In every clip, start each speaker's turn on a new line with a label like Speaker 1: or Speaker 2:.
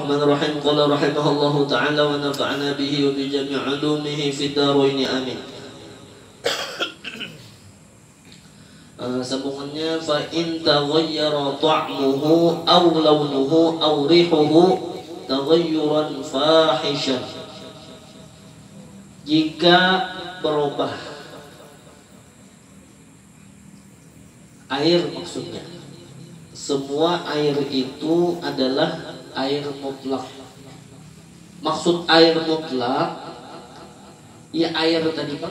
Speaker 1: Bismillahirrahmanirrahim. Qala rahimahullahu ta'ala wa nafa'ana bihi wa bi jami' 'ulumihi fid dharain amin. Sambungannya fa in taghayyara ta'muhu aw launuhu aw rihuhu taghayyuran fahishan. Jika berubah air, maksudnya semua air itu adalah air mutlak. Maksud air mutlak ya air tadi Pak,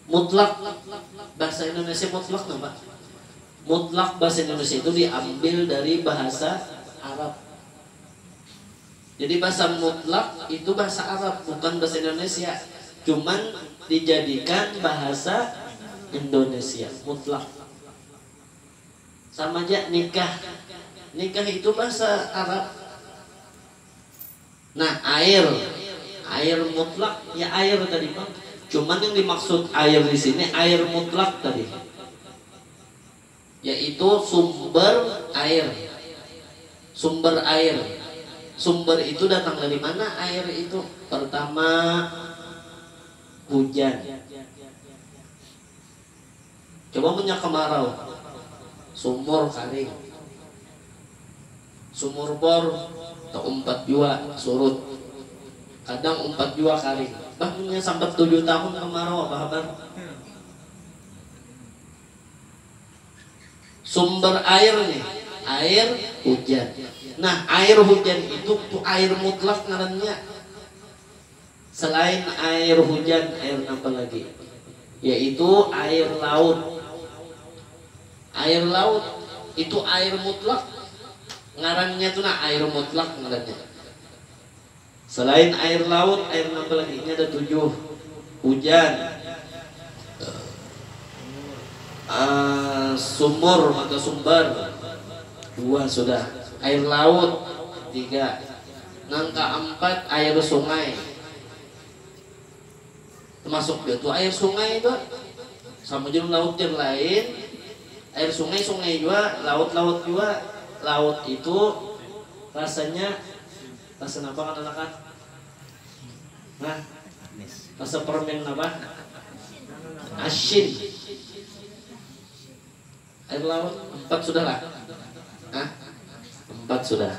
Speaker 1: mutlak bahasa Indonesia mutlak no, Pak. Mutlak bahasa Indonesia itu diambil dari bahasa Arab. Jadi bahasa mutlak itu bahasa Arab, bukan bahasa Indonesia. Cuman dijadikan bahasa Indonesia mutlak. Sama aja nikah. Nikah itu bahasa Arab. Nah, air mutlak ya air tadi Pak. Cuman yang dimaksud air di sini air mutlak tadi, yaitu sumber air. Sumber air. Sumber itu datang dari mana air itu? Pertama hujan. Coba punya kemarau, sumur kering. Sumur bor atau 4 jua surut, kadang 4 jua kering, bahkan sampai 7 tahun kemarau. Apa kabar? Sumber air nih, air hujan. Nah, air hujan itu air mutlak ngarannya. Selain air hujan, air apa lagi? Yaitu air laut. Air laut itu air mutlak. Ngarannya tuh air mutlak ngarannya. Selain air laut, air apa lagi? Ini ada 7. Hujan, sumur atau sumber 2 sudah. Air laut 3. Nangka 4 air sungai. Termasuk itu air sungai itu sama jenis laut yang lain. Air sungai juga, laut juga. Laut itu rasanya rasa apa kan anak-anak? Nah, rasa permen apa? Asin. Air laut 4 sudah lah. Hah? 4 sudah.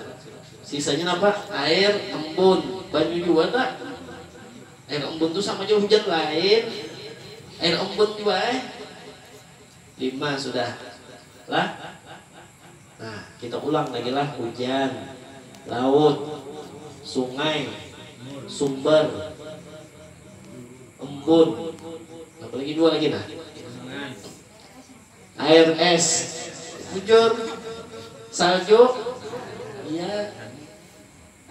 Speaker 1: Sisanya apa? Air embun. Banyu juga tak? Air embun itu sama aja hujan lain. Air embun juga 5 sudah. Lah. Nah, kita ulang lagi lah. Hujan, laut, sungai, sumber, embun. Apalagi 2 lagi nah. Air es, bujur, salju, iya.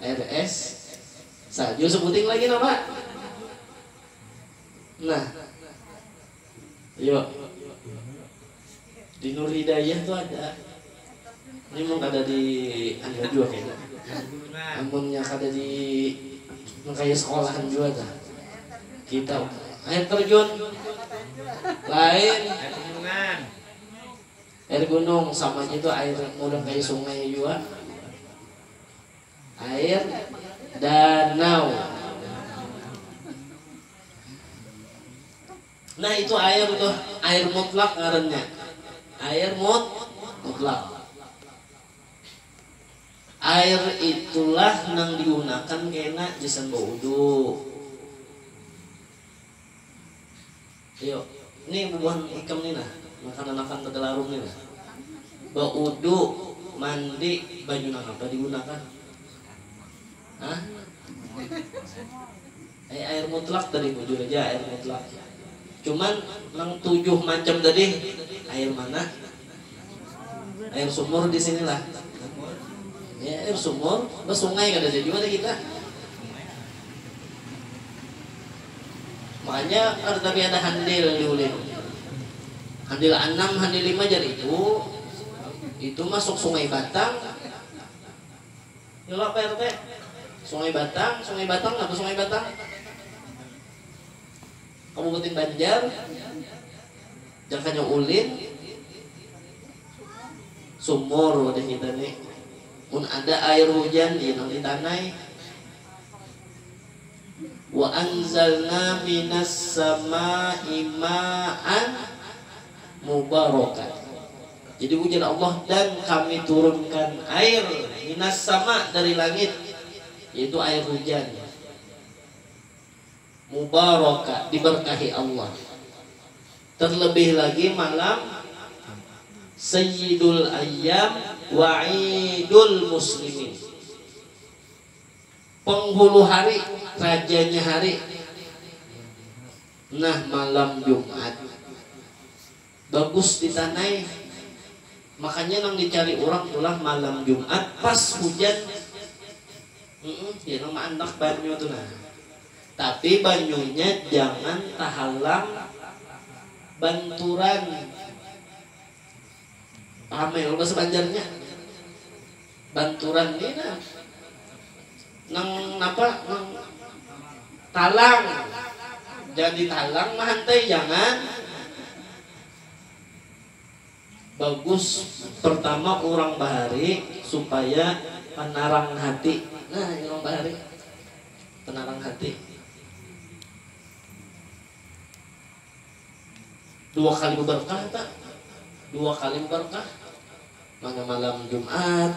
Speaker 1: Air es, salju, sebutin lagi nama. Nah, yuk. Di Nur Hidayah tuh ada. Ini mau ada di Anda juga kayaknya. Namunnya ada di kayak sekolahan juga dah. Kita air terjun lain, air gunung sama aja itu air mudah kayak sungai juga. Air danau. Nah itu air tuh, air mutlak ngarannya. Air mutlak. Air itulah yang digunakan kena jasa wudu. Yuk, ini bubuhan ikam nih nah, makan-makan tegelarung nih nah. Wudu, mandi, baju apa digunakan? Hah? Air mutlak tadi bujur aja air mutlak. Cuman yang 7 macam tadi air mana? Air sumur di sinilah. Ya, air sumur, sungai kan ada juga kita. Makanya tapi ada handil diulin. Handil 6, handil 5 jadi itu masuk Sungai Batang. Nyolok Pak RT. Sungai Batang apa Sungai Batang? Kabupaten Banjar. Jakanya ulin. Sumur wadah kita nih. mun ada air hujan di tanai. Wa anzalna minas samaa'i ma'an mubarakan. Jadi ujar Allah, dan kami turunkan air minas sama dari langit, yaitu air hujan. Mubarakah, diberkahi Allah. Terlebih lagi malam Sayyidul Ayyam wa Idul Muslimin, penghulu hari, rajanya hari. Nah, malam Jumat bagus ditanai. Makanya nang dicari orang tulah malam Jumat pas hujan. Ya nama anak banyu tuh nah. Tapi banyunya jangan tahalang banturan. Paham ya bahasa Banjarnya? Banturan ini nah. Nang napa? Nang talang. Jadi talang mahantai jangan. Bagus pertama orang bahari supaya penarang hati. Nah, orang bahari penarang hati. 2 kali berkah tak? 2 kali berkah. Mana malam Jumat.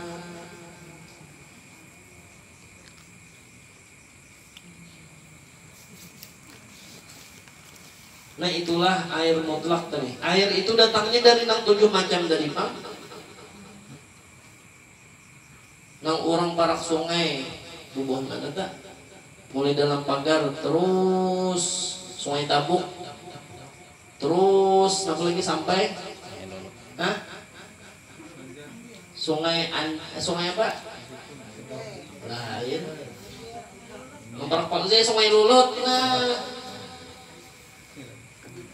Speaker 1: Nah, itulah air mutlak tadi. Air itu datangnya dari nang 7 macam dari Pak. Nang orang parak sungai, bubuh mana tak? Mulai dalam pagar terus Sungai Tabuk. Terus apa lagi sampai? Hah? Sungai apa? Lain. Memperkon saya Sungai Lulut. Nah,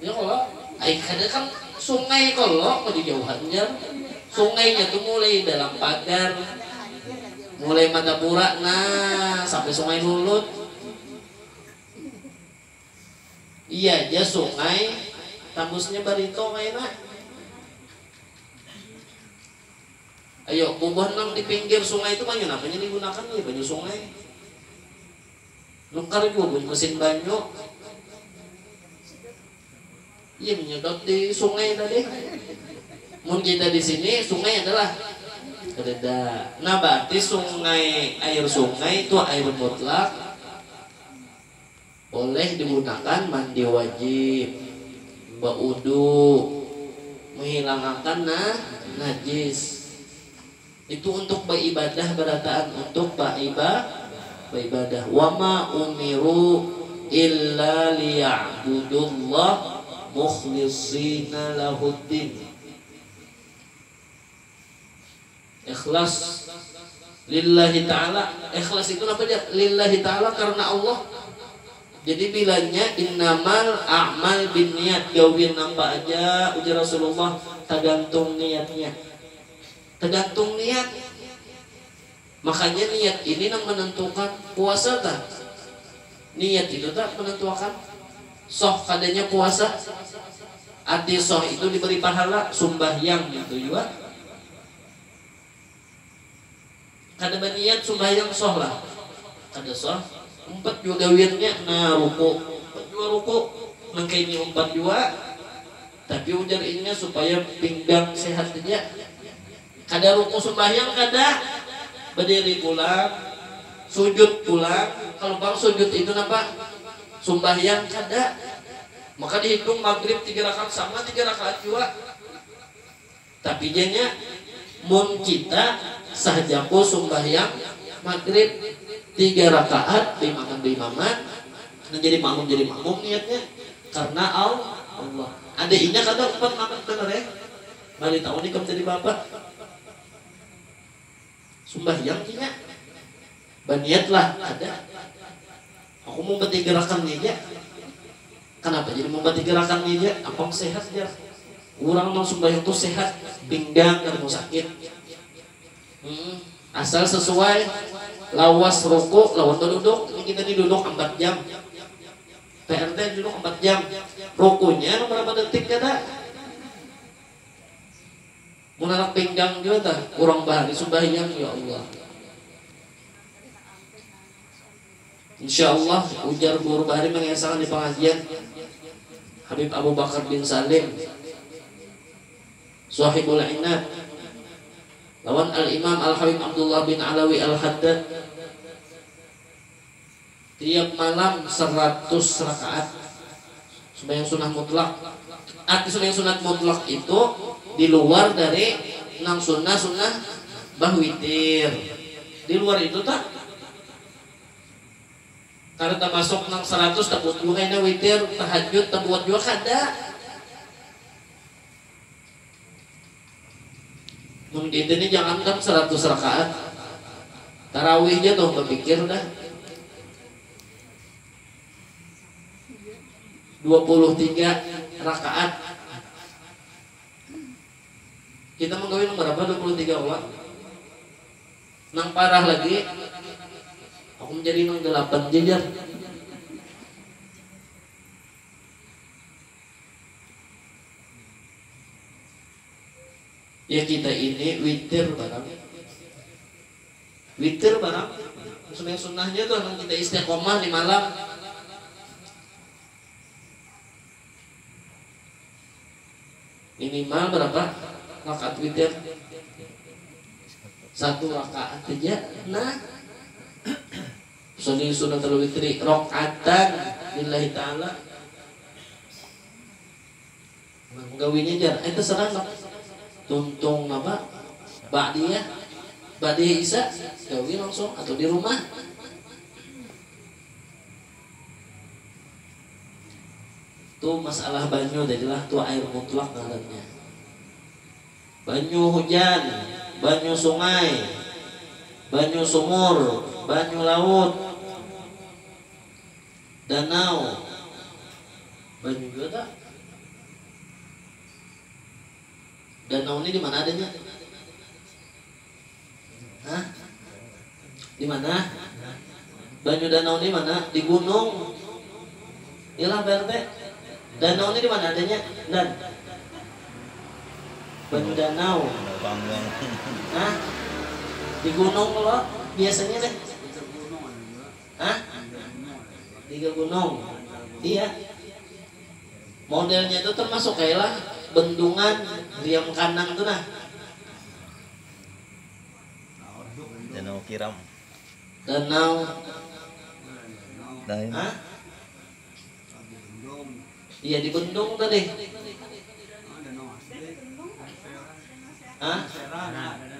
Speaker 1: ya kalau ada kan sungai kalau di jauhannya sungainya tuh mulai dalam pagar, mulai Madapura, nah sampai Sungai Lulut. Iya aja sungai tambusnya Barito kayaknya. Ayo bubuh nang di pinggir sungai itu banyak namanya digunakan ya banyu sungai. Nukar bubuh mesin banyu. Iya menyedot di sungai tadi. Mungkin kita di sini sungai adalah kereda. Nah berarti sungai, air sungai itu air mutlak, boleh digunakan mandi wajib, baudu, menghilangkan najis. Itu untuk beribadah berataan, untuk beribadah. Wa ma umiru illa liya'budullah mukhlishina lahuddin. Ikhlas lillahi ta'ala. Ikhlas itu apa dia? Lillahi ta'ala, karena Allah. Jadi bilangnya innamal a'mal bin niat, gawin apa aja ujar Rasulullah tergantung niatnya. Tergantung niat. Makanya niat ini yang menentukan puasa tak? Niat itu tak menentukan. Soh kadanya puasa. Arti soh itu diberi pahala, sumbahyang gitu juga. Kada niat sumbahyang soh lah. Kada soh. 4 juga gawirnya, nah ruku. 4 juga ruku. Nangka ini 4 juga. Tapi ujar ininya supaya pinggang sehat aja. Kada ruku sembahyang, kada berdiri pulang, sujud pulang. Kalau bang sujud itu apa? Sembahyang kada. Maka dihitung maghrib 3 rakaat sama 3 rakaat juga. Tapi jadinya mun kita sahajaku sembahyang maghrib 3 rakaat bimaman jadi makmum niatnya karena Allah. Ada inya kada 4 makan bener ya. Mari tahu nih kamu jadi bapak. Sembahyang tidak baniatlah ada. Aku mau bati gerakan aja. Kenapa jadi mau bati gerakan aja? Apa sehat ya? Orang mau sembahyang tuh sehat, pinggang dan mau sakit. Asal sesuai lawas ruku, lawan duduk. Ini kita duduk 4 jam. PRT duduk 4 jam. Rukunya berapa detik kada? mun anak pinggang juga tah urang bahari sumbahyang ya Allah. Insyaallah ujar guru bahari mengesahkan di pengajian Habib Abu Bakar bin Salim Sahibul Inab lawan Al-Imam Al-Habib Abdullah bin Alawi Al-Haddad tiap malam 100 rakaat sembahyang sunnah mutlak. Arti sembahyang sunat mutlak itu di luar dari nang sunnah bah witir. Di luar itu tak karena tak masuk nang 100 tak buat juga ini witir tahajud tak buat juga kada. Mungkin ini jangan kan 100 rakaat tarawihnya tuh kepikir dah 23 rakaat. Kita menggawe nomor berapa 23 Allah. Nang parah lagi aku menjadi nang 8 jajar. Ya kita ini witir barang. Witir barang. Sunnahnya tuh nang kita istiqomah di malam. Minimal berapa rakaat witir? 1 rakaat aja. Nah, sunatul witri rakaatan lillahi ta'ala. Menggawinya jar, itu serang tuntung apa? Ba'diyah Isa gawi langsung atau di rumah. Itu masalah banyu jadilah tuh air mutlak ngarannya. Banyu hujan, banyu sungai, banyu sumur, banyu laut, danau, banyu juga tak? Danau ini di mana adanya? Hah? Di mana? Banyu danau ini mana? Di gunung. Iyalah BRT. Danau ini di mana adanya? Dan banyu danau. Hah? Di gunung kalau biasanya deh. Hah? Di gunung. Iya. Modelnya itu termasuk kayak lah bendungan Riam Kanang tuh nah.
Speaker 2: Danau Kiram.
Speaker 1: Danau. Hah? Iya di Bendung tadi. Hah?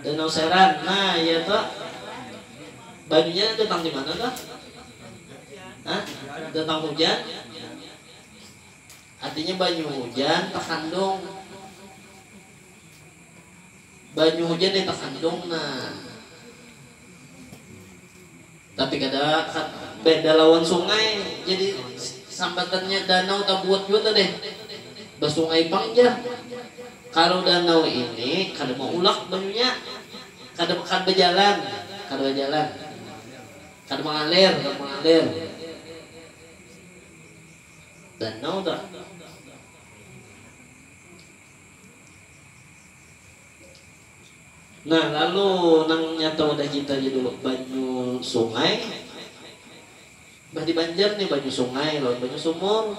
Speaker 1: Danau Seran. Nah, ya toh. Banyunya datang di mana toh? Hah? Datang hujan. Artinya banyu hujan terkandung. Banyu hujan di terkandung. Nah. Tapi kada beda lawan sungai. Jadi sambatannya danau tak buat juga deh. Basungai Pangjar. Kalau danau ini kada mau ulak banyunya, kada berjalan, kada mengalir. Danau tak. Nah lalu nang nyata udah kita aja dulu banyu sungai. Bah di Banjar nih banyu sungai, lawan banyu sumur.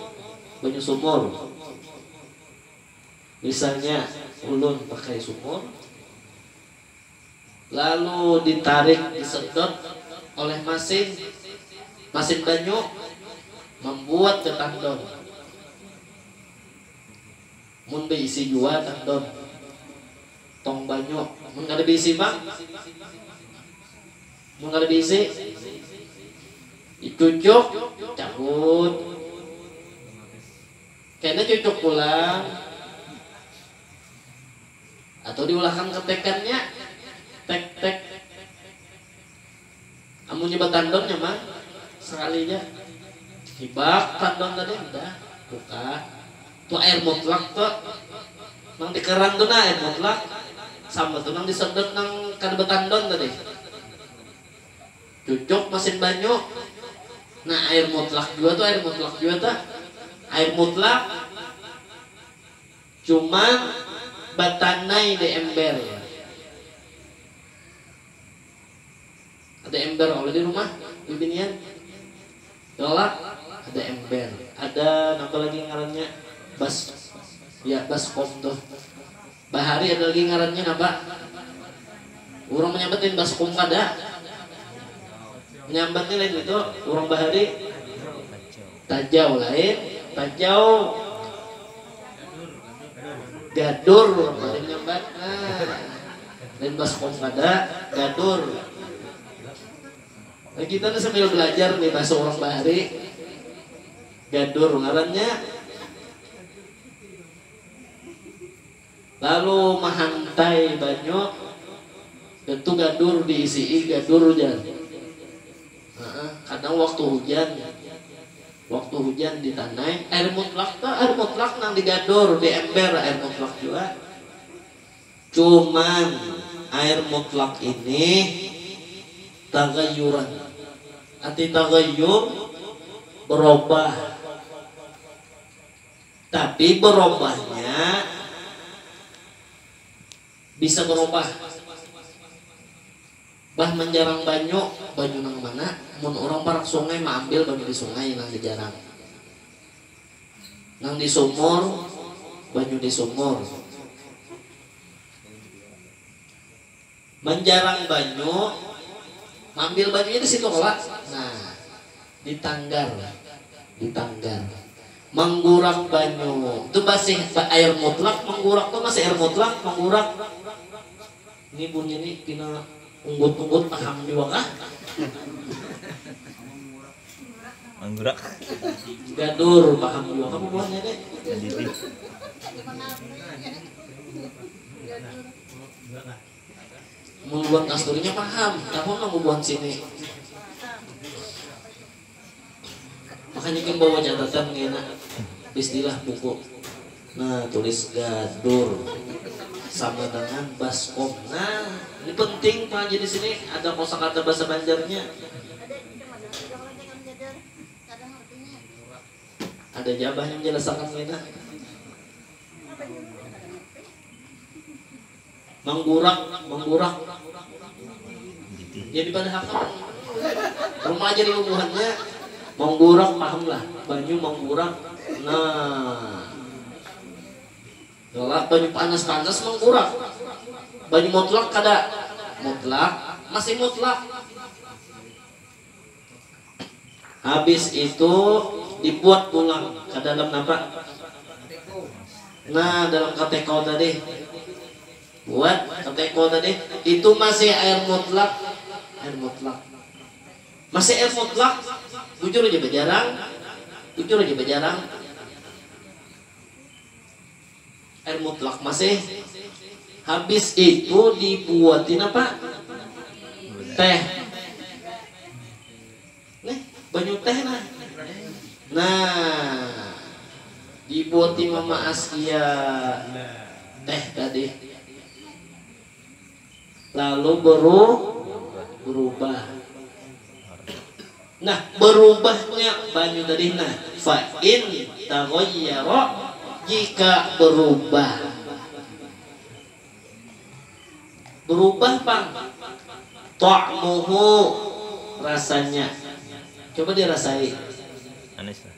Speaker 1: Misalnya ulun pakai sumur, lalu ditarik, disedot oleh mesin banyu, membuat ke tandon. Mun beisi jua tandon, tong banyu, mun kada beisi bang, mun kada beisi dicucuk, cabut, kayaknya cucuk pulang, atau diulahkan ketekannya, tek. Amun nyoba tandonnya mah sekalinya, hibak tandon tadi udah buka, tuh air mutlak tuh, nang dikerang tuh air mutlak, sama tuh nang disedot nang kada betandon tadi, cucuk mesin banyu. Nah air mutlak juga tuh air mutlak cuma batanai di ember. Ada ember oleh di rumah bibinian. Yola ada ember. Ada apa lagi ngarannya? Baskom tuh. Bahari ada lagi ngarannya apa? Orang menyambatin baskom kada. Menyambatnya lain itu orang bahari tajau lain, tajau gadur orang bahari menyambat. Lain baskom kada, gadur. Nah, kita nih sambil belajar nih bahasa orang bahari. Gadur ngarannya. Lalu mahantai banyak. Itu gadur diisi gadur jan. Kadang waktu hujan ditanai air mutlak nang digadur di ember air mutlak juga. Cuman air mutlak ini tagayuran. Arti tagayur berubah. Tapi berubahnya bisa berubah. Bah menjarang banyu nang mana? Mun orang parak sungai mah ambil banyu di sungai nang dijarang. Nang di sumur, banyu di sumur. Menjarang banyu, ambil banyunya di situ kelak. Nah, ditanggar. Menggurak banyu. Itu masih air mutlak, menggurak tuh masih air mutlak, menggurak. Ini bunyi ini kena unggut paham juga kah?
Speaker 2: Menggurak.
Speaker 1: Gadur paham juga kamu buatnya deh. Membuat kasturinya paham, tapi mau buat sini. Makanya kita bawa catatan ngena istilah buku. Nah, tulis gadur sama dengan baskom. Nah, ini penting Pak. Jadi sini ada kosakata bahasa Banjarnya. Ada jabah yang menjelaskan ngena. Menggurak. Jadi pada hakam rumah aja di hubungannya menggurak paham lah. Banyu menggurak. Nah, kalau banyu panas menggurak. Banyu mutlak kada mutlak, masih mutlak. Habis itu dibuat pulang ke dalam apa? Nah, dalam kateko tadi. Buat kateko tadi itu masih air mutlak. Masih air mutlak. Jujur aja berjarang. Air mutlak masih. Habis itu dibuatin apa? Teh. Nih, banyu teh nah. Nah, dibuatin Mama Askia teh tadi. Lalu berubah. Nah, berubahnya banyu tadi nah fa in taghayyara jika berubah Bang ta'muhu rasanya. Coba dirasai.
Speaker 2: Anis lah.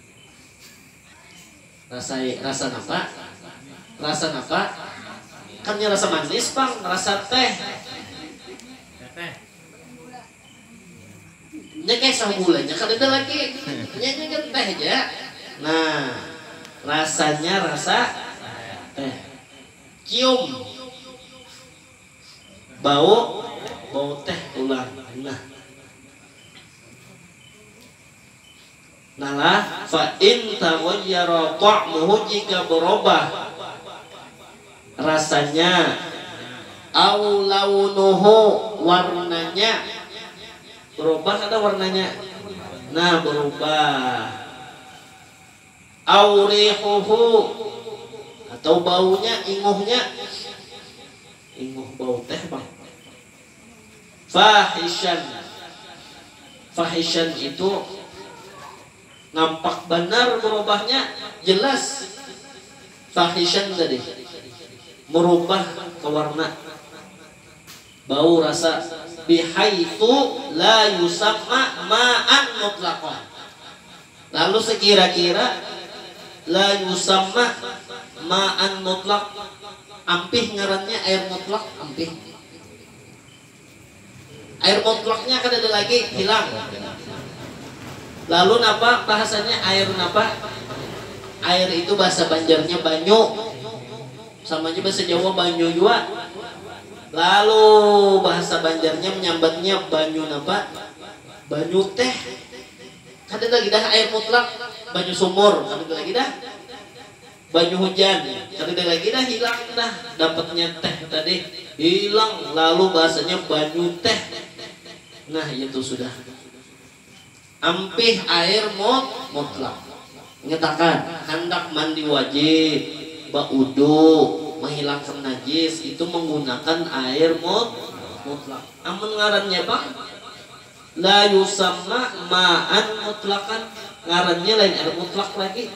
Speaker 1: Rasa apa? Kan ya rasa manis Bang, rasa teh. Nya kayak sahulanya kan ada lagi. Nya kan teh aja. Nah, rasanya rasa teh. Cium. Bau teh ulang. Nah, fa in taghayyara ta'muhu jika berubah rasanya au launuhu warnanya berubah ada warnanya. Nah, berubah. Au rihuhu atau baunya, inguhnya. Inguh bau teh Bang. Fahishan itu nampak benar berubahnya, jelas. Fahishan tadi merubah ke warna, bau, rasa. Bihaitsu la yusamma ma'an mutlaqan. Lalu sekira-kira la yusamma ma'an mutlaq, ampih ngarannya air mutlak, ampih. Air mutlaknya kan ada lagi hilang. Lalu napa bahasanya air napa? Air itu bahasa Banjarnya banyu, sama aja bahasa Jawa banyu juga. Lalu bahasa Banjarnya menyambatnya banyu napa? Banyu teh. Ada lagi dah air mutlak, banyu sumur, ada lagi dah banyu hujan, ada lagi dah hilang dah, dapatnya teh tadi hilang, lalu bahasanya banyu teh. Nah itu sudah ampih air mutlak. Menyatakan hendak mandi wajib, baudu, menghilangkan najis itu menggunakan air mutlak. Amun ngarannya bang la yusamma ma'an mutlakan, ngarannya lain air mutlak lagi.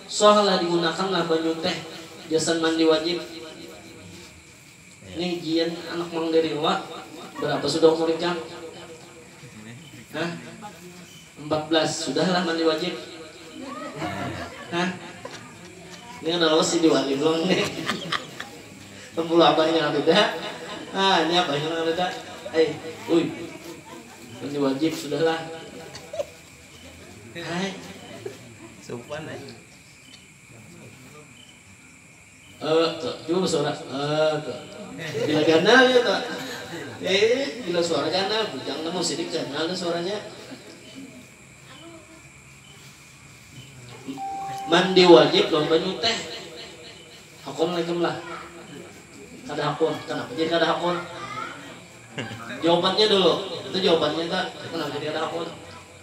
Speaker 1: Soalnya digunakan lah banyu teh jasan mandi wajib. Ini jian anak Mang Deriwa berapa sudah umur Kang? Hah? 14 sudahlah mandi wajib. Hah? Ini adalah si diwali belum nih. Pembulu abahnya beda. Ah ini abahnya beda. Uy, mandi wajib sudahlah. Hai.
Speaker 2: Sopan
Speaker 1: Coba suara. Bila ganal ya tak. Bila suara ganal, bujang nemu sidik ganal ada suaranya. Mandi wajib lawan banyu teh. Hakon lagi lah. Kada hakon, kenapa jadi kada hakon? Jawabannya dulu. Itu jawabannya tak. Kenapa jadi kada hakon?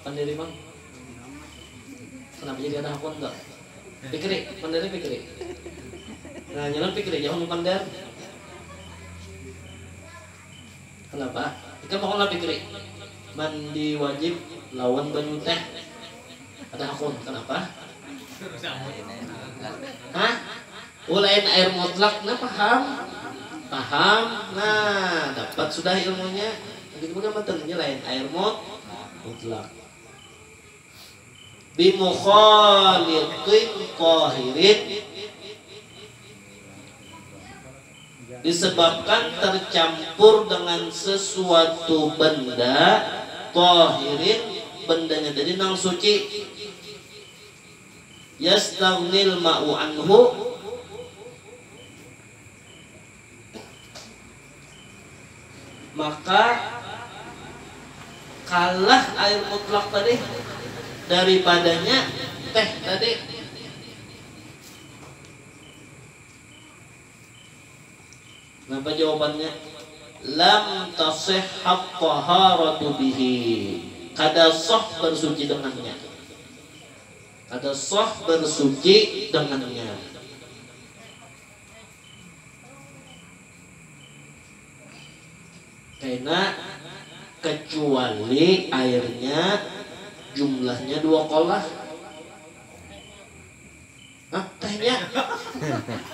Speaker 1: Pandiri bang. Kenapa jadi kada hakon tak? Pikiri, pandiri pikiri. Nah, jalan pikir jangan pandar. Kenapa? Ikan mau pikir. Mandi wajib lawan banyu teh. Ada hakun. Kenapa? Hah? Lain air mutlak, nah paham? Paham? Nah, dapat sudah ilmunya. Begitu juga matanya lain air mutlak. Bimukhalitin qahirin, disebabkan tercampur dengan sesuatu benda tahirin, bendanya jadi nang suci. Yastaghnil ma'u anhu, maka kalah air mutlak tadi daripadanya teh tadi. Kenapa jawabannya? Lam tasihhat taharatu bihi, kada sah bersuci dengannya. Kada sah bersuci dengannya. Karena kecuali airnya jumlahnya 2 kolah. Hah, tehnya?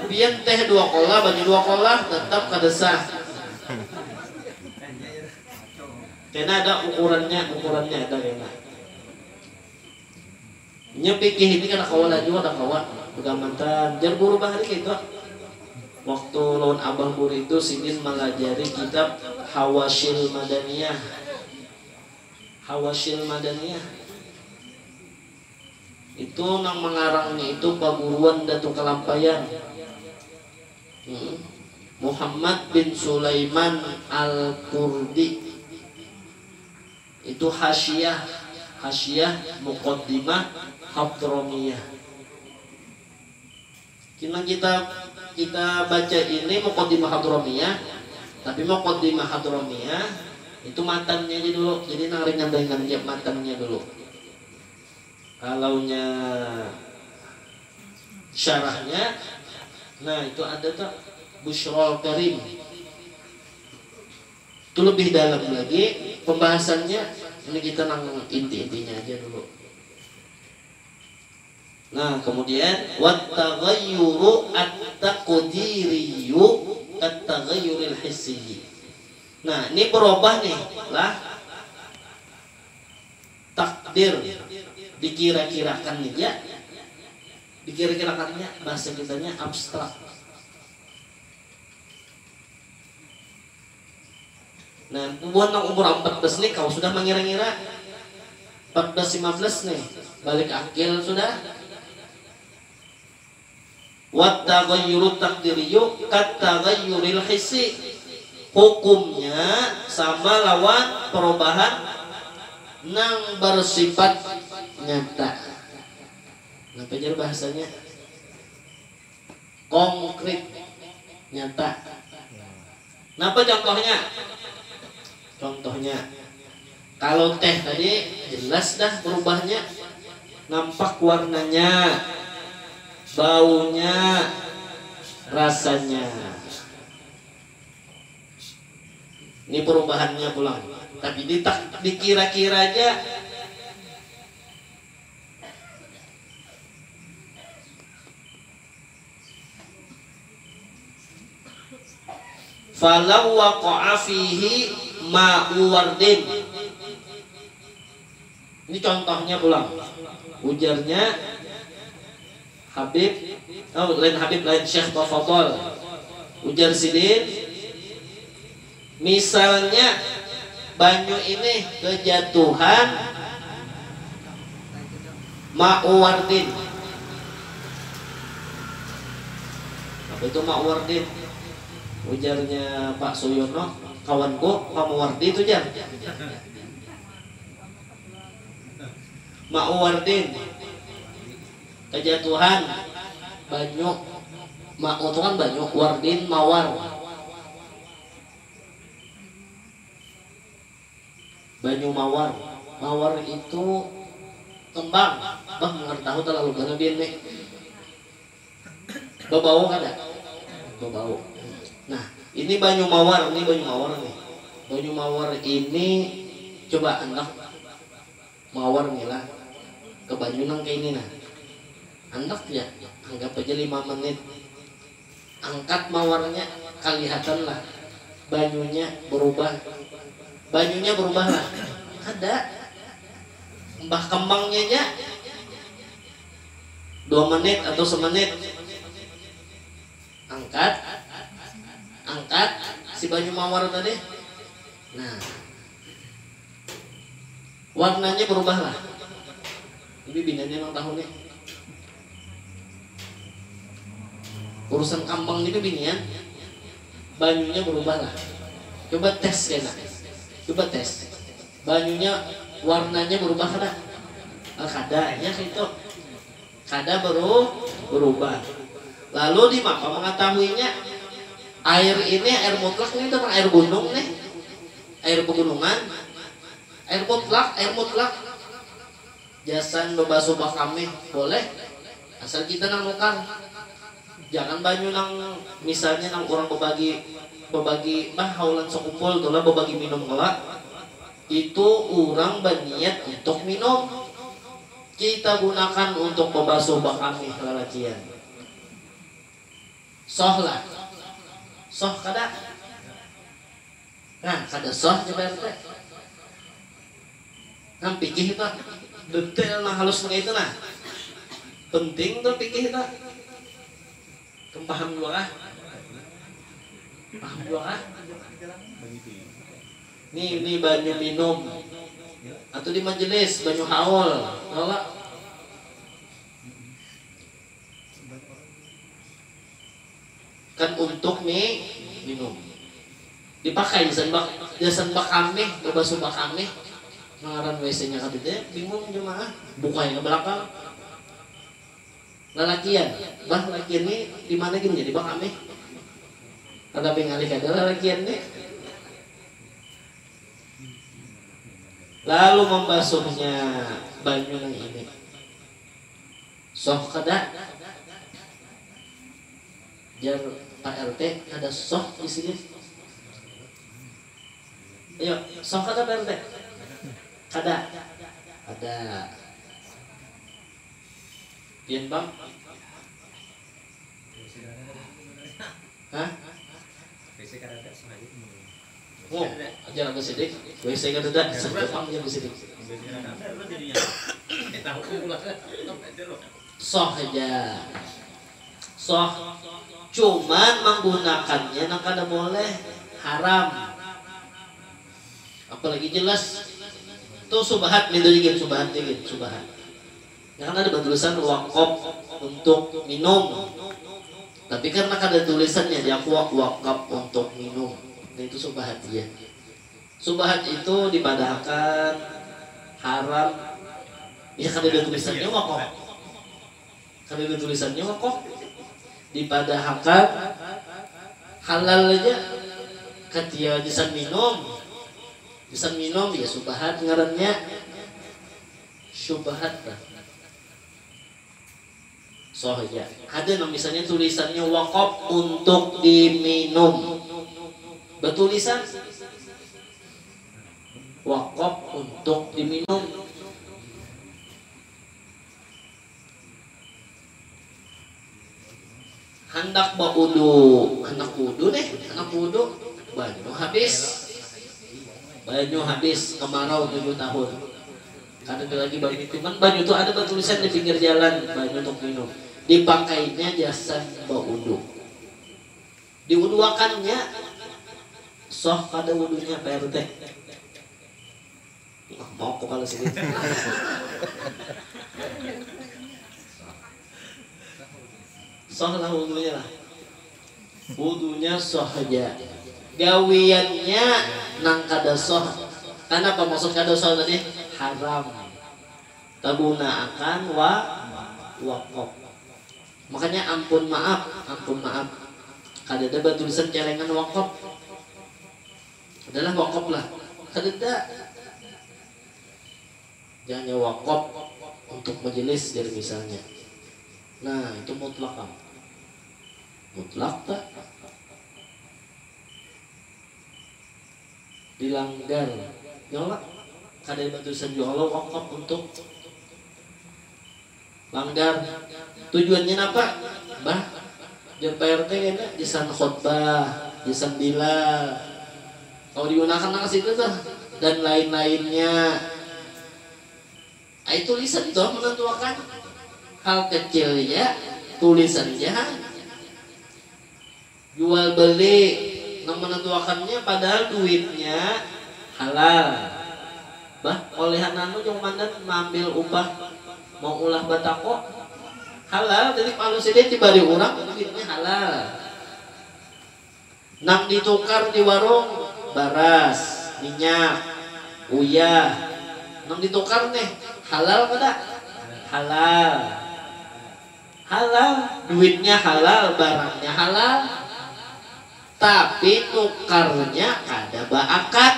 Speaker 1: Biar teh 2 kolah, bagi 2 kolah tetap kada sah. Karena ada ukurannya ada kena. Nyepikih ini kan kawalan juga ada kawan pegamantan. Jar guru bahari gitu. Waktu lawan abah guru itu Sidin melajari kitab Hawasil Madaniyah. Hawasil Madaniyah itu nang mengarangnya itu paguruan Datuk Kalampayan, Muhammad bin Sulaiman Al-Qurdi. Itu hasyiah muqaddimah Hadramiyah. Kita baca ini muqaddimah Hadramiyah, tapi muqaddimah Hadramiyah itu matannya aja dulu. Jadi nang ringan-ringan dia matannya dulu. Kalaunya syarahnya, nah itu ada tuh Bushrul Karim. Itu lebih dalam lagi pembahasannya. Ini kita nang inti-intinya aja dulu. Nah, kemudian wat taghayyuru at-taqdiriyyu kat-taghayyuril hissi. Nah, ini berubah nih lah takdir dikira-kirakan nih ya. Dikira-kirakannya bahasa kitanya abstrak. Nah, buat yang umur 14 nih kau sudah mengira-ngira 14-15 nih balik akil sudah. Wat taghayyuru takdiriyyu kat taghayyuril hissi. Hukumnya sama lawan perubahan nang bersifat nyata. Apa aja bahasanya? Konkret, nyata. Napa contohnya? Contohnya, kalau teh tadi jelas dah berubahnya, nampak warnanya, baunya, rasanya. Ini perubahannya pulang. Tapi dikira-kira aja. Falau waqa'a fihi ma'u wardin. Ini contohnya pulang. Ujarnya Habib, lain Syekh Tafadhol. Ujar Sidin, misalnya banyu ini kejatuhan ma'u wardin. Apa itu ma'u wardin? Ujarnya Pak Suyono, kawanku ma'u wardi itu jar. Ma'u wardin, kejatuhan banyu. Ma'u itu kan banyu, wardin mawar. Banyu mawar. Mawar itu kembang. Bah nggak tahu terlalu gana bini. Bau ada. Bau. Nah, ini banyu mawar, ini banyu mawar nih. Banyu mawar ini coba anak mawar nih lah. Ke banyu nang kayak ini nah. Anak ya, anggap aja 5 menit. Angkat mawarnya, kelihatan lah. Banyunya berubah. Banyunya berubah lah. Ada. Mbah kembangnya aja 2 menit atau semenit. Angkat si banyu mawar tadi. Nah, warnanya berubah lah. Ini binanya emang tahu nih. Urusan kambang itu binian, banyunya berubah lah. Coba tes kena. Coba tes. Banyunya warnanya berubah kada? Kada ya itu. Kada berubah. Lalu di maka mengetahuinya air ini air mutlak ini tentang air gunung nih. Air pegunungan. Air mutlak. Jasan bebasuh bakame boleh. Asal kita nang nukar. Jangan banyu nang misalnya nang orang berbagi haulan sekumpul tuh lah berbagi minum kelak. Itu orang berniat untuk minum. Kita gunakan untuk membasuh bakami lalacian. Soh lah. Soh kada. Nah, kada soh coba ente. Nah, pikir itu detail nah halus nang itu nah. Penting tuh pikir itu. Paham dua ah? Paham dua ah? Ini banyu minum atau di majelis banyu haul, tahu gak? Kan untuk minum dipakai jasan bakame, bebasuh bakame, ngaran WC-nya kabeh bingung jemaah, bukanya ke belakang. Lalakian, bah lalakian ini di mana gini jadi bakame? Ada pengalih kada lalakian nih. Lalu membasuhnya banyu yang ini. Soh kada? Jar Pak RT ada soh di sini. Ayo, soh kada Pak RT? Kada. Ada. Pian bang? Hah? Oh, aja lagu sidik. WC kan ada, sepang aja sidik. Soh aja. Soh. Cuman menggunakannya nak kada boleh haram. Apalagi jelas tuh subahat minta dikit subahat. Ya kan ada tulisan wakaf untuk minum. Tapi karena ada tulisannya dia wakaf untuk minum. Nah, itu subahat ya. Subahat itu dipadahkan haram. Ya kan ada tulisannya wakaf. Kan ada tulisannya wakaf. Dipadahkan halal aja. Ketia jisan minum ya subahat ngarannya. Syubhat lah. Sohja. Ada misalnya tulisannya wakaf untuk diminum. Bertulisan wakaf untuk diminum. Hendak baudu, anak wudu banyu habis kemarau 7 tahun. Karena ada lagi banyu itu kan banyu itu ada tulisan di pinggir jalan banyu untuk minum. Dipakainya jasa baudu. Diwuduakannya soh kada wudunya PRT. Mau kok kalau sini. Soh lah wudunya lah. Wudunya soh aja. Gawiannya nang kada soh. Karena apa maksud kada soh tadi? Haram. Kegunaan wakaf. Makanya ampun maaf. Kada ada tulisan celengan wakaf. Adalah wakaf lah. Kada ada. Jangan wakaf untuk majelis dari misalnya. Nah itu mutlak kan? Mutlak tak? Dilanggar. Nyolak. Kada ada tulisan jual wakaf untuk langgar. Tujuannya apa? Bah, jar PRT kayaknya jisan khutbah, jisan bilal. Kalau digunakan nang situ tuh dan lain-lainnya. Itu tulisan tuh menentukan hal kecilnya tulisannya. Jual beli yang menentukannya padahal duitnya halal. Bah, olehan anu jeung mandat ngambil upah mau ulah batako halal, jadi kalau sedih dibari orang duitnya halal. Nang ditukar di warung baras, minyak, uyah, nang ditukar nih halal kada? Halal. Halal, duitnya halal, barangnya halal. Tapi tukarnya kada baakad.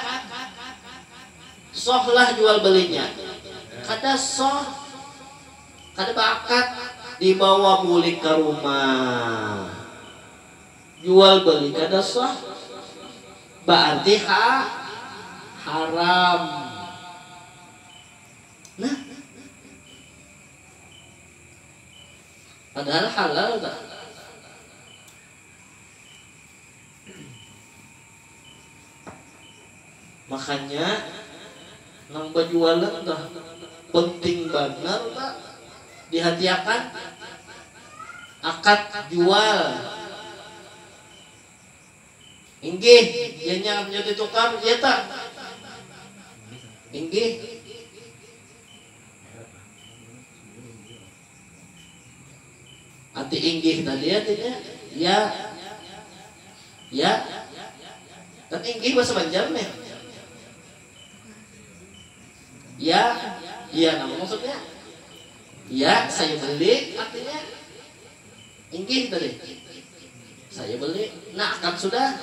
Speaker 1: Soh lah jual belinya. Kada soh. Kada baakad. Dibawa mulik ke rumah. Jual beli kada soh. Berarti haram. Nah, padahal halal tak? Makanya nang berjualan dah penting benar tak dihatiakan akad jual. Inggih, dianya menjadi tukar ya tak? Inggih. Arti inggih tadi artinya ya dan inggih bahasa Banjar nih ya nama maksudnya ya saya beli artinya inggih tadi saya beli. Nah kan sudah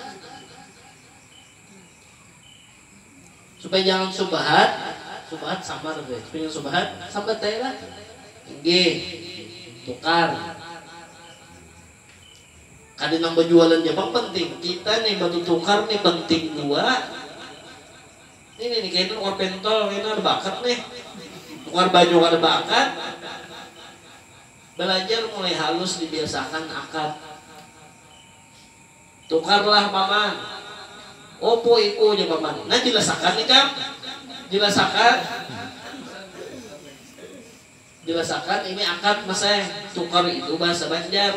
Speaker 1: supaya jangan subhat samar deh supaya subhat sampai taylah inggih tukar. Kadang nang berjualan Jepang penting. Kita nih batu tukar nih penting dua. Ini nih kayaknya tukar pentol, kayaknya ada bakat nih. Tukar baju ada bakat. Belajar mulai halus, dibiasakan akad. Tukarlah paman. Opo iku aja paman. Nah jelasakan nih Kang. Jelasakan ini akad mas tukar itu bahasa Banjar.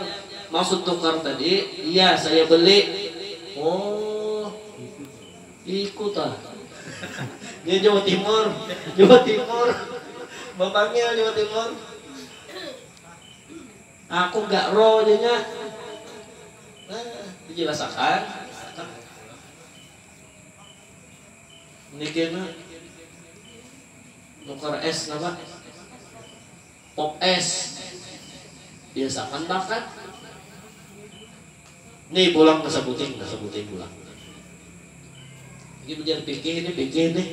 Speaker 1: Maksud tukar tadi, iya saya beli. Oh, ikut ah. Dia Jawa Timur. Bapaknya Jawa Timur. Aku gak roh jadinya. Nah, dijelasakan. Ini tukar es apa? Pop es. Biasakan bakat. Nih pulang kesebutin pulang. Ini belajar pikir nih.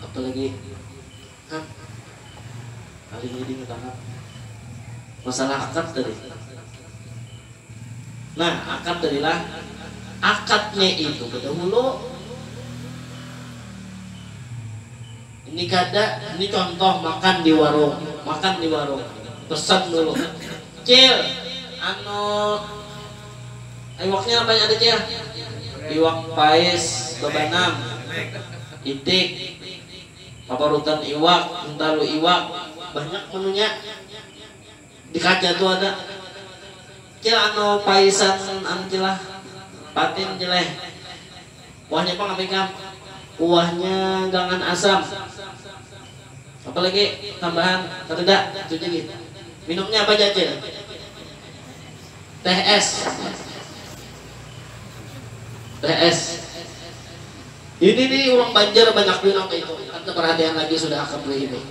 Speaker 1: Apalagi, hah? Kali ini ngetangkap masalah akad tadi. Nah, akad tadilah akadnya itu dahulu. Ini contoh makan di warung. Pesan dulu. Cil, iwaknya apa ada Cil? Iwak pais, bebanam, itik, paparutan iwak, entalu iwak, banyak menunya. Di kaca tuh ada. Cil paisan cilah, patin jeleh. Kuahnya apa ngapain Kam? Kuahnya gangan asam. Apalagi tambahan tereda itu jadi. Minumnya apa aja Cil? Teh es. Ini nih orang Banjar banyak bilang kayak itu. Anda perhatian lagi sudah akan beli ini.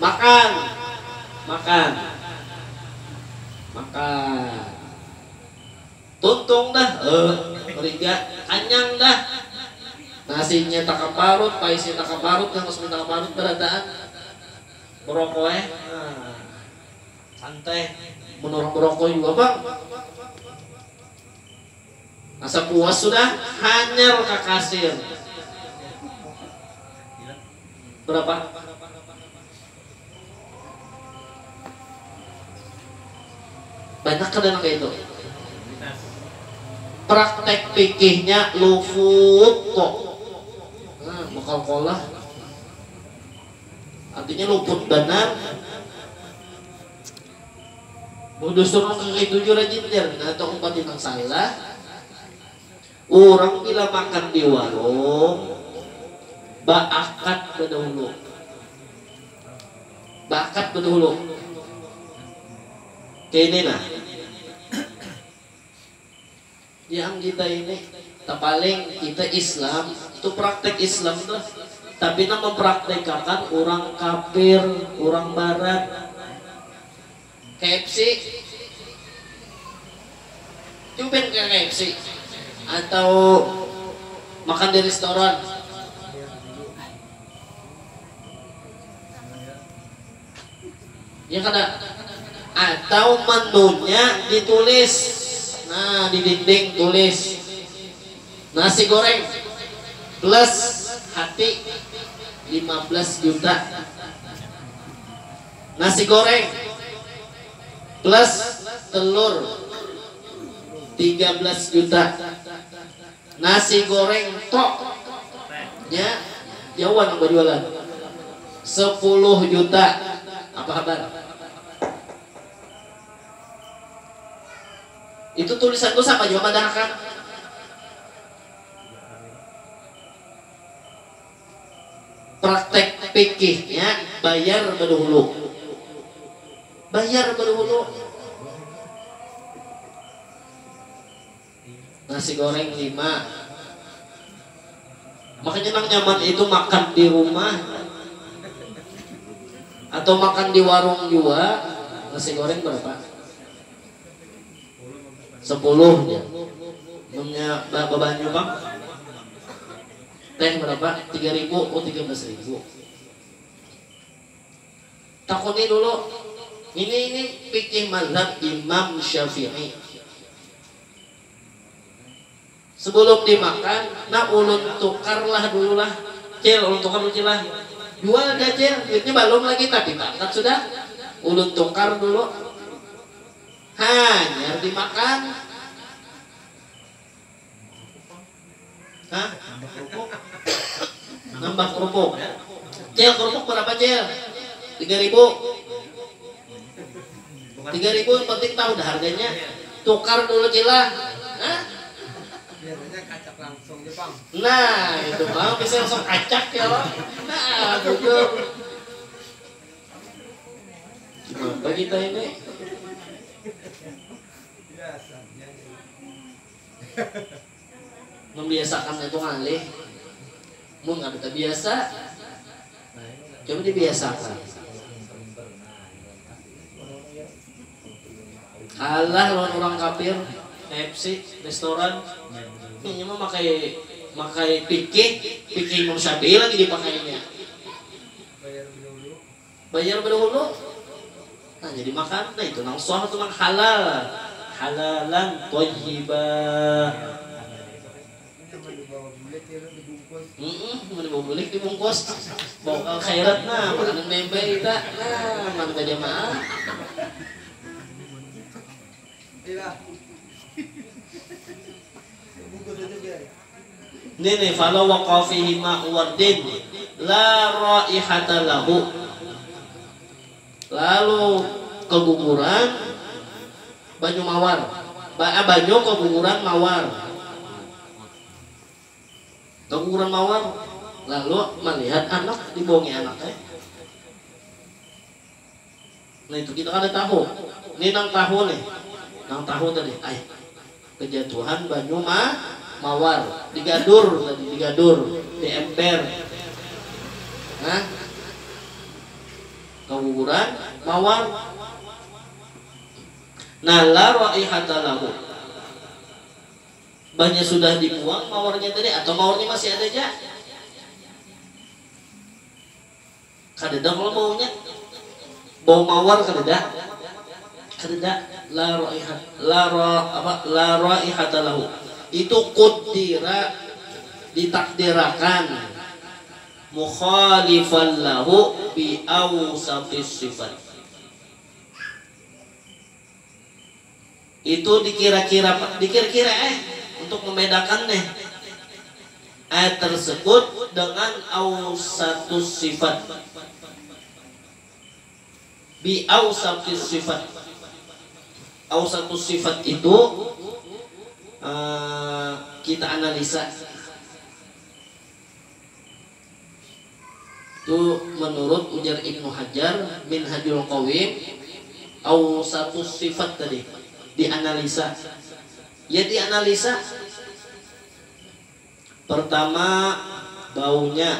Speaker 1: Makan. Tuntung dah. Beriga anyang dah. Nasinya tak kaparut, paisnya tak kaparut, yang harus minta kaparut berataan. Merokok santai. Menurut merokok juga bang. Asa puas sudah hanyar ke kasir. Berapa? Banyak kadang kayak itu. Praktek pikihnya luput kok. Nah, bakal kolah. Artinya luput benar. Udah suruh ke tujuh rajin jar. Nah, atau umpat yang salah. Orang bila makan di warung, bakat berdahulu. Kayak ini nah. Yang kita ini, paling kita Islam, itu praktek Islam tuh. Tapi nama mempraktekkan orang kafir, orang barat. KFC, cobain ke KFC atau makan di restoran. Ya kada. Atau menunya ditulis. Nah, di dinding tulis nasi goreng plus hati 15 juta. Nasi goreng plus telur 13 juta. Nasi goreng tok ya jauhan yang berjualan 10 juta. Apa kabar? Itu tulisan itu sama juga padahal. Praktek pikihnya bayar berdahulu. Nasi goreng 5. Makanya nang nyaman itu makan di rumah atau makan di warung juga. Nasi goreng berapa? 10 ya. Namanya bahannya bang. Teh berapa? 3.000 oh 13.000. Takuni dulu. Ini fikih mazhab Imam Syafi'i. Sebelum dimakan, ulun tukarlah dulu lah. Cil, ulun tukar dulu lah. jual gajah, duitnya belum lagi tapi berangkat sudah. Ulun tukar dulu, hanya dimakan. Hah? Nambah kerupuk. Cel, kerupuk berapa Cel? 3.000. 3.000 yang penting tahu dah harganya. Tukar dulu Cila. Hah?
Speaker 3: Biasanya kacak langsung Jepang.
Speaker 1: Nah, itu mah bisa langsung acak ya. Nah, betul. Gimana kita ini?
Speaker 3: Biasanya.
Speaker 1: Membiasakan itu ngalih. Mun nggak biasa, coba dibiasakan. Alah lawan orang kafir, KFC, restoran, ini mah makai pikir Imam Syafi'i lagi dipakainya. Bayar berdahulu. Nah jadi makan, nah itu nang suah itu nang halal, halalan thayyibah. Mana bawa bulik dibungkus, bawa khairat nah, makanan nembe kita, nah mana tadi mah. Ini falau waqafihi ma'wardin la raihata lahu. Lalu keguguran banyu mawar, banyu keguguran mawar. Keguguran mawar, lalu melihat anak dibohongi anaknya. Nah itu kita ada tahu. Ini nang tahu nih, nang tahu tadi. Kejatuhan banyu mawar, digadur tadi, di ember. Nah, keguguran mawar. Nah, la raihata lahu. Banyak sudah dibuang mawarnya tadi atau mawarnya masih ada aja? Kadeda kalau baunya bau mawar kadeda la raihata lahu. Itu qudira ditakdirakan mukhalifan lahu bi awsafis sifat. Itu dikira-kira untuk membedakan nih ayat tersebut dengan awsatus sifat. Bi awsatus sifat. Awsatus sifat itu kita analisa. Itu menurut ujar Ibnu Hajar Minhajul Qawim, awsatus sifat tadi dianalisa. Ya dianalisa. Pertama baunya,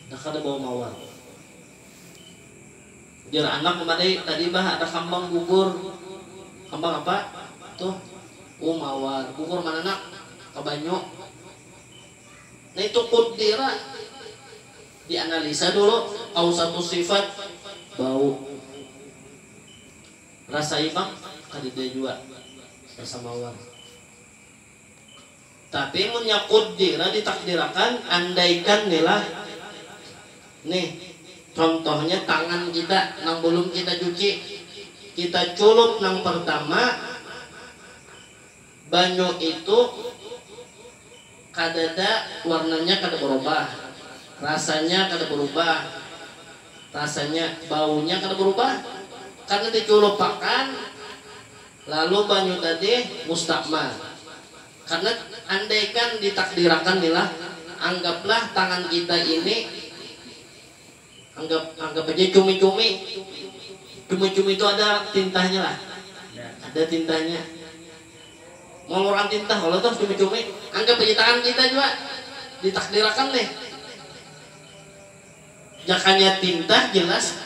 Speaker 1: nah ada bau mawar. Ujar anak kemarin tadi ada kambang gugur. Kambang apa? Tuh, mawar. Gugur mana nak? Ke banyu. Nah itu kudira dianalisa dulu. Satu sifat bau. Rasa ibang kadida juga rasa mawar. Tapi munya kudira ditakdirakan, andaikan nilah. Nih, contohnya tangan kita nang belum kita cuci, kita culup nang pertama, banyu itu kadada warnanya kada berubah, rasanya kada berubah, baunya kada berubah, karena diculup pakan, lalu banyu tadi mustakmal. Karena andaikan ditakdirakan nilah, anggaplah tangan kita ini, anggap aja cumi-cumi itu ada tintanya lah, ada tintanya. Mau ngeluarin tinta kalau tuh cumi-cumi, anggap aja tangan kita juga ditakdirakan deh. Jakanya tinta jelas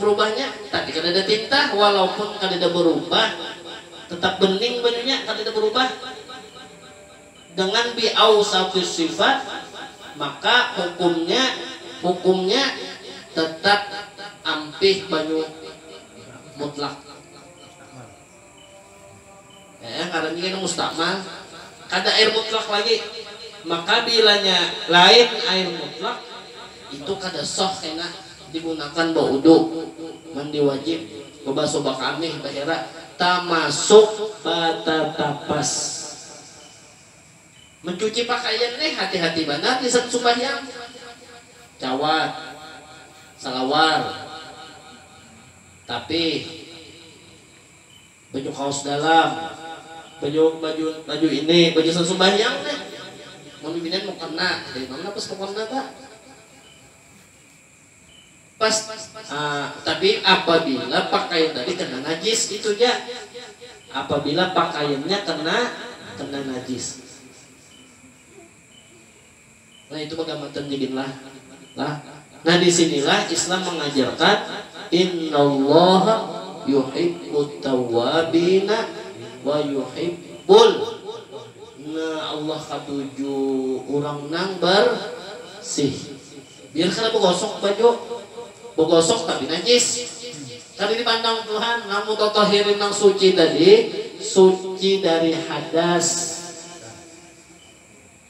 Speaker 1: berubahnya, tapi kada ada tinta, walaupun kada ada berubah, tetap bening bajunya, kada ada berubah. Dengan bi'ausafis sifat, maka hukumnya tetap ampih banyu mutlak. Karena ini mustakmal, kada air mutlak lagi. Maka bilanya lain air mutlak, itu kada soh kena digunakan bau uduk mandi wajib bebaso bakami bahira tamasuk bata tapas mencuci pakaian hati-hati benar di saat sembahyang cawat salawar tapi baju kaos dalam baju ini baju sembahyang memimpinnya mau kena dari mana pas mau kena tak pas tapi apabila pakaian tadi kena najis itu ya apabila pakaiannya kena najis nah itu bagaimana jadilah nah disinilah Islam mengajarkan innallaha yuhibbut tawwabina wa yuhibbul nah Allah katuju orang nang bersih biar kada begosok baju begosok tapi najis tadi dipandang Tuhan namun totohirin nang suci tadi suci dari hadas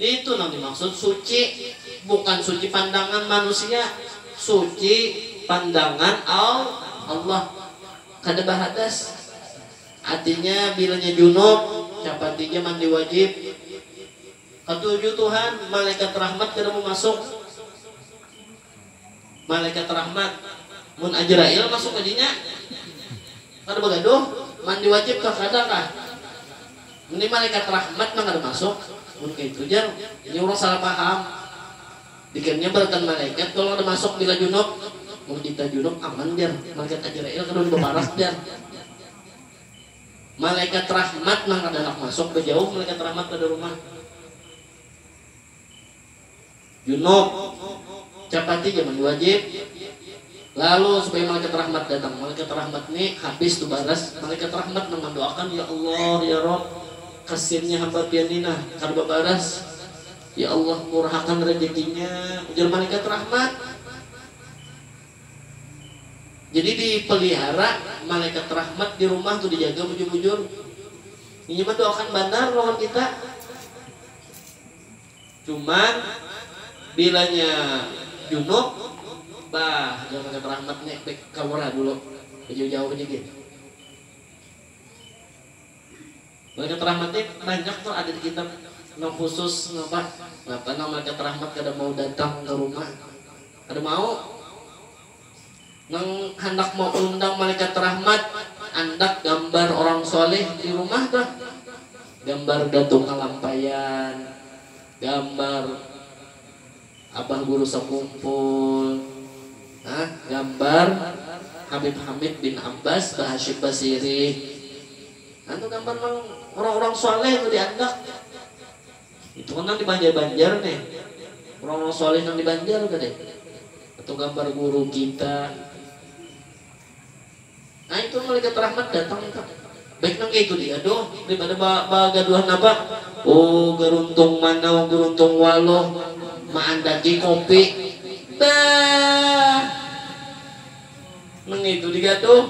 Speaker 1: itu nang dimaksud suci bukan suci pandangan manusia suci pandangan Allah kada bahadas artinya bilanya junub capatinya mandi wajib ketujuh Tuhan malaikat rahmat kada mau masuk malaikat rahmat mun Ajrail masuk kadinya kada bagaduh mandi wajib kah kada kah ini malaikat rahmat nang kada masuk mun kitu jar ini orang salah paham dikiranya berkan malaikat kalau ada masuk bila junub mun kita junub aman jar malaikat Ajrail kada dibabaras jar malaikat rahmat nang kada nak masuk bejauh malaikat rahmat kada rumah junub capati zaman wajib lalu supaya malaikat rahmat datang malaikat rahmat ini habis tu baras malaikat rahmat nang mendoakan ya Allah ya Rob kasihnya hamba pianina kada baras ya Allah murahkan rezekinya ujar malaikat rahmat jadi dipelihara malaikat rahmat di rumah tuh dijaga bujur-bujur ini mah doakan benar lawan kita cuman bilanya junub bah jangan malaikat rahmat nih baik kamera dulu jauh-jauh aja gitu malaikat rahmat nih banyak tuh ada di kitab nang khusus ngapa nang malaikat rahmat kada mau datang ke rumah kada mau nang hendak mau undang malaikat rahmat andak gambar orang soleh di rumah tuh gambar datung kalampayan gambar abah guru sakumpul gambar Habib Hamid bin Abbas Bahashim Basiri itu gambar orang-orang soleh itu diandak itu kan nang di Banjar-Banjar nih orang-orang soleh nang di Banjar kan deh atau gambar guru kita nah itu malaikat rahmat datang baik nang itu dia doh daripada bagaduhan apa oh geruntung mana geruntung waloh maandaki kopi bah nang itu dia doh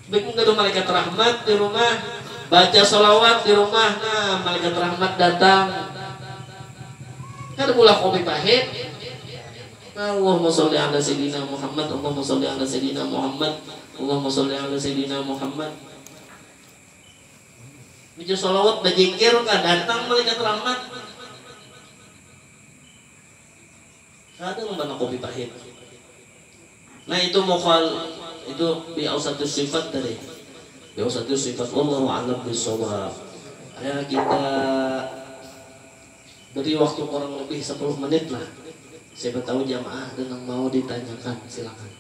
Speaker 1: baik menggaduh malaikat rahmat di rumah baca sholawat di rumah nah malaikat rahmat datang kada pula kopi pahit Allahumma sholli ala sayyidina Muhammad Allahumma sholli ala sayyidina Muhammad Allahumma sholli ala sayyidina Muhammad baca sholawat bajikir kan datang malaikat rahmat ada mana kopi pahit nah itu mukhal itu bi'ausatus sifat tadi bi'ausatus sifat wallahu a'lam bishawab ya kita beri waktu kurang lebih 10 menit lah siapa tahu jamaah dan yang mau ditanyakan silakan